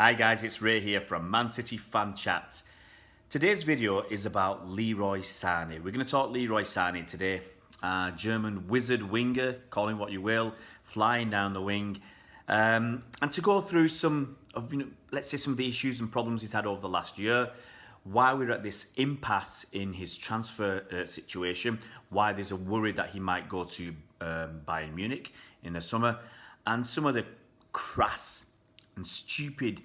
Hi guys, it's Ray here from Man City Fan Chats. Today's video is about Leroy Sane. We're going to talk Leroy Sane today. German wizard winger, call him what you will, flying down the wing. And to go through some of, let's say some of the issues and problems he's had over the last year, why we're at this impasse in his transfer situation, why there's a worry that he might go to Bayern Munich in the summer, and some of the crass and stupid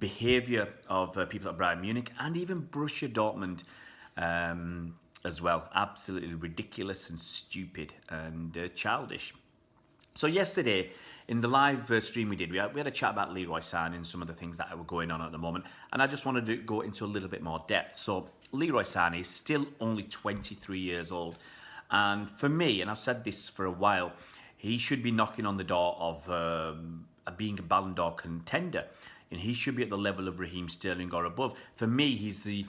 behaviour of people at Bayern Munich and even Borussia Dortmund as well. Absolutely ridiculous and stupid and childish. So yesterday, in the live stream we did, we had a chat about Leroy Sane and some of the things that were going on at the moment, and I just wanted to go into a little bit more depth. So Leroy Sane is still only 23 years old, and for me, and I've said this for a while, he should be knocking on the door of being a Ballon d'Or contender, and he should be at the level of Raheem Sterling or above. For me, he's the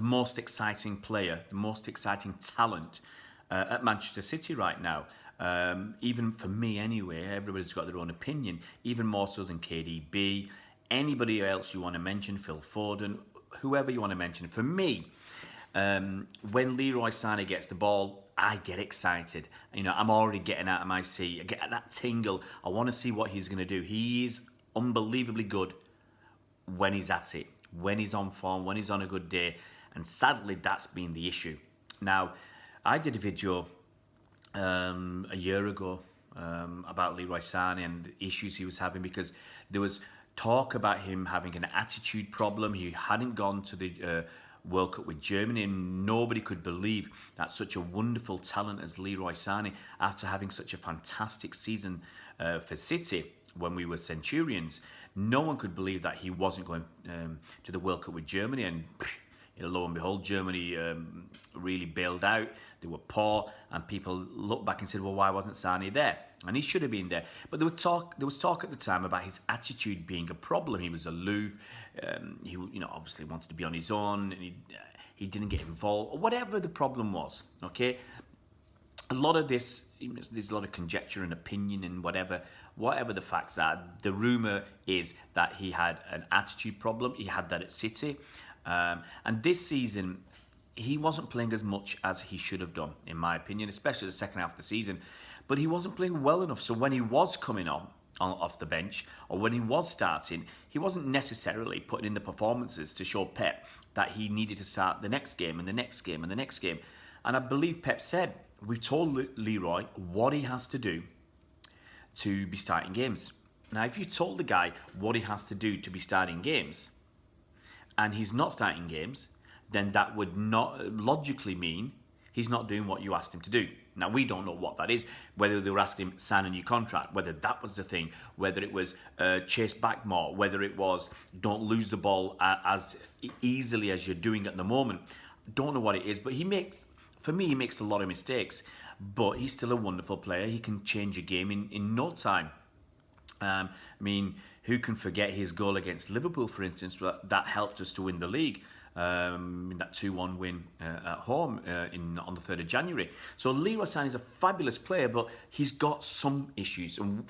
most exciting player, the most exciting talent at Manchester City right now. Even for me anyway, everybody's got their own opinion, even more so than KDB, anybody else you want to mention, Phil Foden, whoever you want to mention. For me, when Leroy Sane gets the ball, I get excited. I'm already getting out of my seat. I get that tingle. I want to see what he's going to do. He is unbelievably good when he's at it, when he's on form, when he's on a good day. And sadly, that's been the issue. Now, I did a video a year ago about Leroy Sane and the issues he was having, because there was talk about him having an attitude problem. He hadn't gone to the World Cup with Germany, and nobody could believe that such a wonderful talent as Leroy Sane, after having such a fantastic season for City when we were Centurions, no one could believe that he wasn't going to the World Cup with Germany. And lo and behold, Germany really bailed out. They were poor, and people looked back and said, well, why wasn't Sane there? And he should have been there. But there was talk at the time about his attitude being a problem. He was aloof. He obviously wanted to be on his own, and he didn't get involved, or whatever the problem was. Okay, a lot of this, there's a lot of conjecture and opinion and whatever the facts are. The rumor is that he had an attitude problem. He had that at City, and this season he wasn't playing as much as he should have done, in my opinion, especially the second half of the season. But he wasn't playing well enough. So when he was coming off the bench, or when he was starting, he wasn't necessarily putting in the performances to show Pep that he needed to start the next game and the next game and the next game. And I believe Pep said, we've told Leroy what he has to do to be starting games. Now, if you told the guy what he has to do to be starting games, and he's not starting games, then that would not logically mean he's not doing what you asked him to do. Now, we don't know what that is, whether they were asking him to sign a new contract, whether that was the thing, whether it was chase back more, whether it was don't lose the ball as easily as you're doing at the moment. Don't know what it is, but he makes a lot of mistakes, but he's still a wonderful player. He can change a game in no time. Who can forget his goal against Liverpool, for instance, that helped us to win the league? In that 2-1 win at home on the 3rd of January. So Leroy Sane is a fabulous player, but he's got some issues, and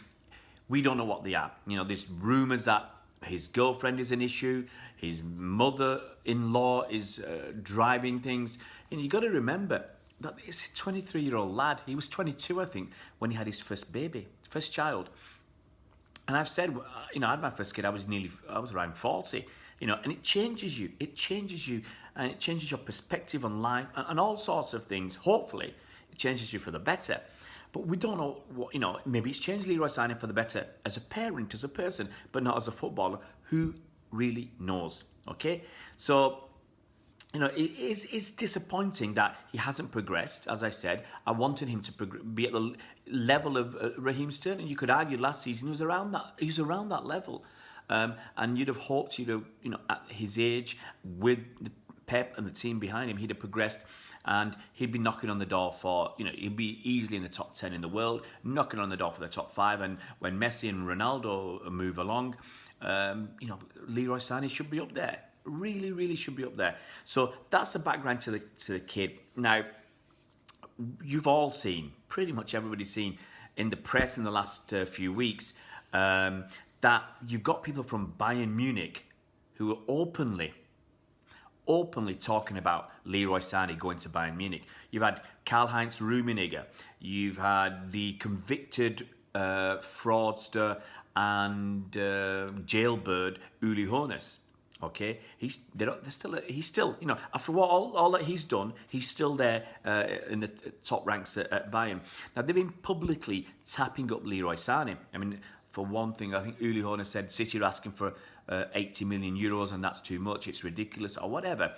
we don't know what they are. There's rumours that his girlfriend is an issue, his mother-in-law is driving things. And you got to remember that it's a 23-year-old lad. He was 22, I think, when he had his first baby, first child. And I've said, I had my first kid, I was around 40. And it changes you, and it changes your perspective on life and all sorts of things. Hopefully, it changes you for the better. But we don't know what, maybe it's changed Leroy Sane for the better as a parent, as a person, but not as a footballer. Who really knows? Okay? So, it's disappointing that he hasn't progressed. As I said, I wanted him to be at the level of Raheem Sterling. You could argue last season he was around that level. And you'd have hoped, at his age, with the Pep and the team behind him, he'd have progressed, and he'd be knocking on the door for, he'd be easily in the top 10 in the world, knocking on the door for the top 5. And when Messi and Ronaldo move along, Leroy Sane should be up there. Really, really should be up there. So that's the background to the kid. Now, you've all seen, pretty much everybody's seen in the press in the last few weeks, that you've got people from Bayern Munich who are openly talking about Leroy Sane going to Bayern Munich. You've had Karl-Heinz Rummenigge. You've had the convicted fraudster and jailbird Uli Hoeneß. Okay, he's still, you know, after what all that he's done, he's still there in the top ranks at Bayern. Now they've been publicly tapping up Leroy Sane. I mean, for one thing, I think Uli Hoeneß said City are asking for 80 million euros and that's too much. It's ridiculous or whatever.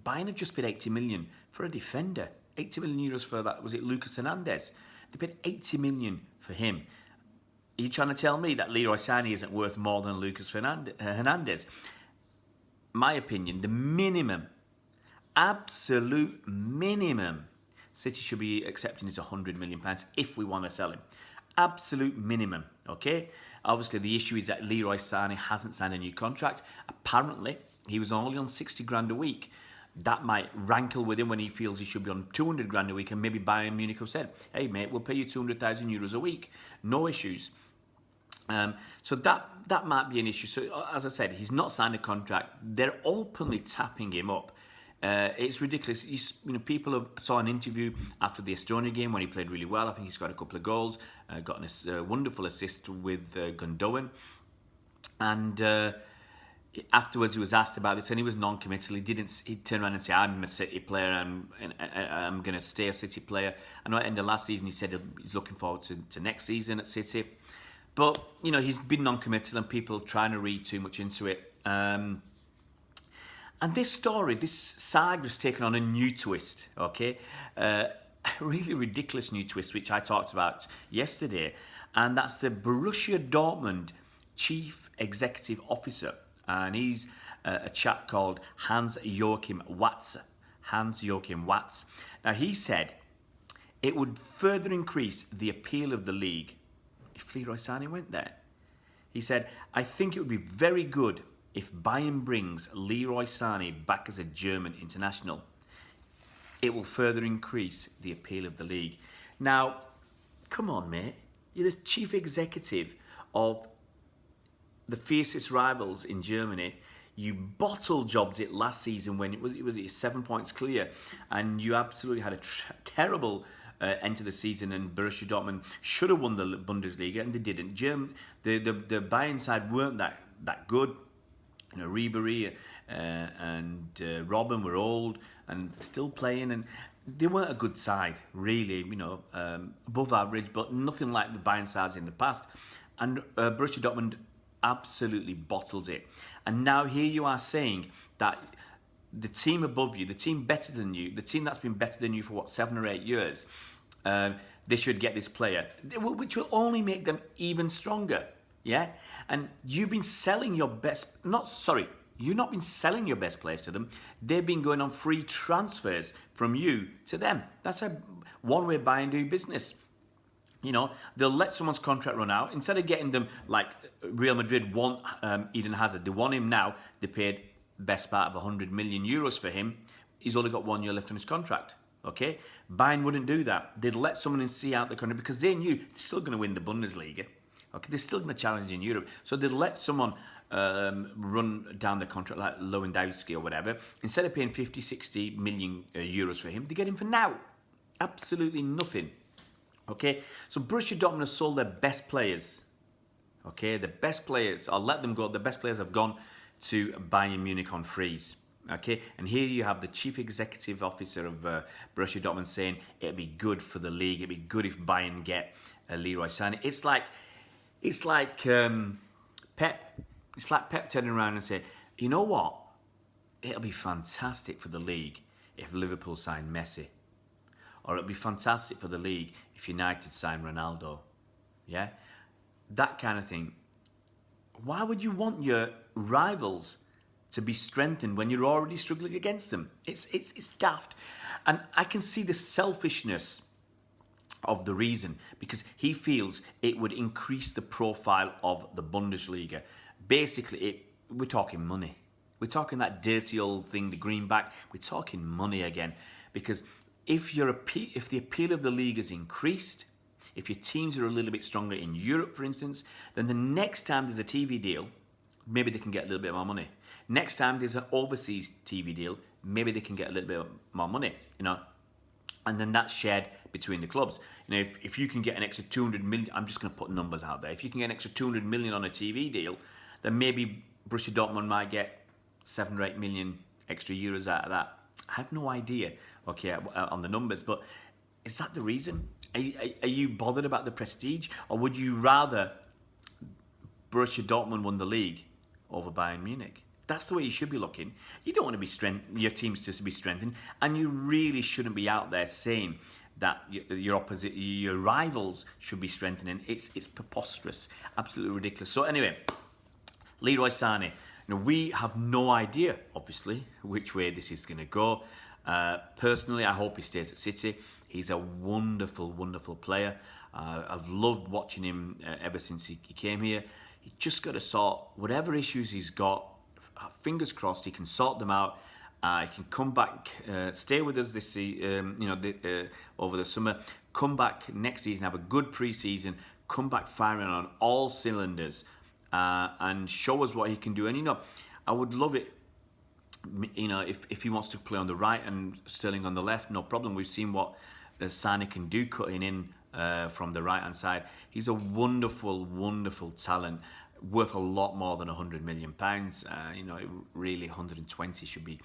Bayern have just paid 80 million for a defender. 80 million euros for that. Was it Lucas Hernandez? They paid 80 million for him. Are you trying to tell me that Leroy Sane isn't worth more than Lucas Hernandez? My opinion, the minimum, absolute minimum, City should be accepting is £100 million if we want to sell him. Absolute minimum, okay? Obviously, the issue is that Leroy Sane hasn't signed a new contract. Apparently, he was only on 60 grand a week. That might rankle with him when he feels he should be on 200 grand a week, and maybe Bayern Munich have said, hey, mate, we'll pay you 200,000 euros a week. No issues. So that might be an issue. So as I said, he's not signed a contract. They're openly tapping him up. It's ridiculous. People saw an interview after the Estonia game when he played really well. I think he's got a couple of goals, got a wonderful assist with Gundogan. And afterwards he was asked about this and he was non-committal. He turned around and said, I'm a City player and I'm going to stay a City player. I know at the end of last season he said he's looking forward to next season at City. But, you know, he's been non-committal and people trying to read too much into it. And this story, this saga has taken on a new twist, okay? A really ridiculous new twist, which I talked about yesterday. And that's the Borussia Dortmund Chief Executive Officer. And he's a chap called Hans-Joachim Watzke. Hans-Joachim Watzke. Now, he said it would further increase the appeal of the league if Leroy Sane went there. He said, I think it would be very good if Bayern brings Leroy Sane back as a German international. It will further increase the appeal of the league. Now, come on, mate. You're the chief executive of the fiercest rivals in Germany. You bottle jobbed it last season when it was 7 points clear, and you absolutely had a terrible end to the season, and Borussia Dortmund should have won the Bundesliga, and they didn't. The Bayern side weren't that good. You know, Ribery and Robben were old and still playing, and they weren't a good side, really. You know, above average, but nothing like the Bayern sides in the past. And Borussia Dortmund absolutely bottled it. And now here you are saying that the team above you, the team better than you, the team that's been better than you for 7 or 8 years, they should get this player, which will only make them even stronger. Yeah, and you've been selling your you've not been selling your best players to them. They've been going on free transfers from you to them. That's one way Bayern do business. You know, they'll let someone's contract run out. Instead of getting them like Real Madrid want Eden Hazard, they want him now. They paid best part of 100 million euros for him. He's only got 1 year left on his contract. Okay, Bayern wouldn't do that. They'd let someone see out the contract because they knew they're still going to win the Bundesliga. Okay, they're still going to challenge in Europe. So they'd let someone run down the contract like Lewandowski or whatever. Instead of paying 50, 60 million euros for him, they get him for now. Absolutely nothing. Okay, so Borussia Dortmund has sold their best players. Okay, the best players, I'll let them go. The best players have gone to Bayern Munich on freeze. Okay, and here you have the chief executive officer of Borussia Dortmund saying it'd be good for the league. It'd be good if Bayern get Leroy Sane. It's like Pep. It's like Pep turning around and saying, you know what? It'll be fantastic for the league if Liverpool sign Messi. Or it'll be fantastic for the league if United sign Ronaldo. Yeah? That kind of thing. Why would you want your rivals to be strengthened when you're already struggling against them? It's daft. And I can see the selfishness of the reason, because he feels it would increase the profile of the Bundesliga. Basically, we're talking money. We're talking that dirty old thing, the greenback. We're talking money again. Because if the appeal of the league is increased, if your teams are a little bit stronger in Europe, for instance, then the next time there's a TV deal, maybe they can get a little bit more money. Next time there's an overseas TV deal, maybe they can get a little bit more money, you know. And then that's shared between the clubs. You know, if you can get an extra 200 million, I'm just going to put numbers out there. If you can get an extra 200 million on a TV deal, then maybe Borussia Dortmund might get 7 or 8 million extra euros out of that. I have no idea, okay, on the numbers, but is that the reason? Are you bothered about the prestige, or would you rather Borussia Dortmund won the league over Bayern Munich? That's the way you should be looking. You don't want to be your teams to be strengthened, and you really shouldn't be out there saying that your rivals should be strengthening. It's preposterous, absolutely ridiculous. So anyway, Leroy Sane. Now, we have no idea, obviously, which way this is going to go. Personally, I hope he stays at City. He's a wonderful, wonderful player. I've loved watching him ever since he came here. He's just got to sort whatever issues he's got. Fingers crossed, he can sort them out. He can come back, stay with us this over the summer. Come back next season, have a good pre-season. Come back firing on all cylinders, and show us what he can do. And you know, I would love it. You know, if he wants to play on the right and Sterling on the left, no problem. We've seen what Sane can do cutting in from the right hand side. He's a wonderful, wonderful talent, worth a lot more than £100 million. You know, really 120 should be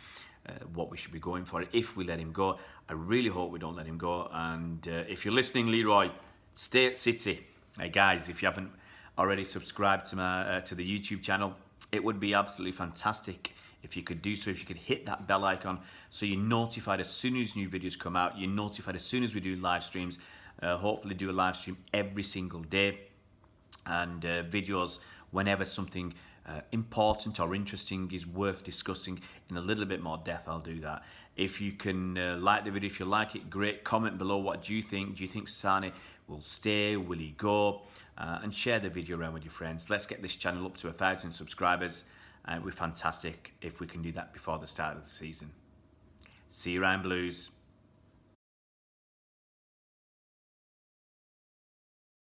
what we should be going for if we let him go. I really hope we don't let him go. And if you're listening, Leroy, stay at City. Hey guys, if you haven't already subscribed to my to the YouTube channel, it would be absolutely fantastic if you could do so. If you could hit that bell icon so you're notified as soon as new videos come out. You're notified as soon as we do live streams. Hopefully do a live stream every single day, and videos whenever something important or interesting is worth discussing in a little bit more depth. I'll do that. If you can like the video, if you like it, great. Comment below, what do you think? Do you think Sane will stay? Will he go? And share the video around with your friends. Let's get this channel up to 1,000 subscribers. We're fantastic if we can do that before the start of the season. See you around, Blues.